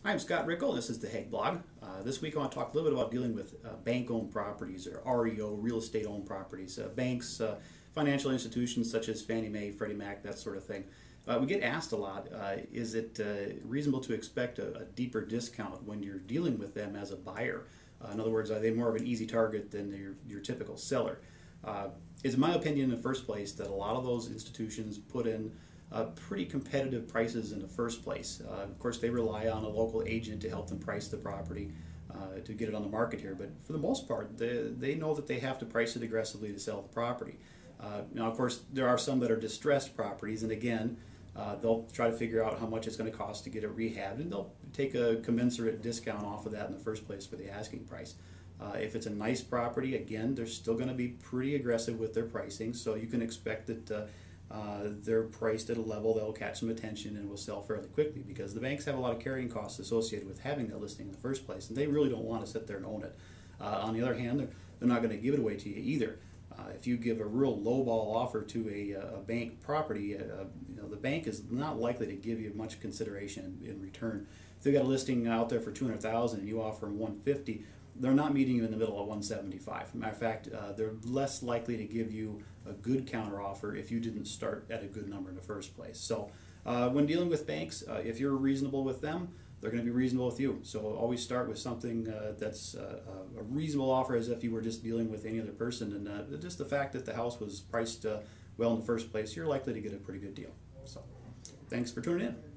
Hi, I'm Scott Rickel. This is the Hegg blog. This week I want to talk a little bit about dealing with bank-owned properties or REO, real estate-owned properties. Banks, financial institutions such as Fannie Mae, Freddie Mac, that sort of thing. We get asked a lot, is it reasonable to expect a deeper discount when you're dealing with them as a buyer? In other words, are they more of an easy target than your typical seller? It's my opinion in the first place that a lot of those institutions put in pretty competitive prices in the first place. Of course, they rely on a local agent to help them price the property to get it on the market here, but for the most part, they know that they have to price it aggressively to sell the property. Now, of course, there are some that are distressed properties, and again, they'll try to figure out how much it's going to cost to get it rehabbed, and they'll take a commensurate discount off of that in the first place for the asking price. If it's a nice property, again, they're still going to be pretty aggressive with their pricing, so you can expect that they're priced at a level that will catch some attention and will sell fairly quickly, because the banks have a lot of carrying costs associated with having that listing in the first place, and they really don't want to sit there and own it. On the other hand, they're not going to give it away to you either. If you give a real lowball offer to a bank property, the bank is not likely to give you much consideration in return. If they've got a listing out there for $200,000 and you offer them $150,000, they're not meeting you in the middle at $175,000. As a matter of fact, they're less likely to give you a good counteroffer if you didn't start at a good number in the first place. So when dealing with banks, if you're reasonable with them, they're going to be reasonable with you. So always start with something that's a reasonable offer, as if you were just dealing with any other person. And just the fact that the house was priced well in the first place, you're likely to get a pretty good deal. So thanks for tuning in.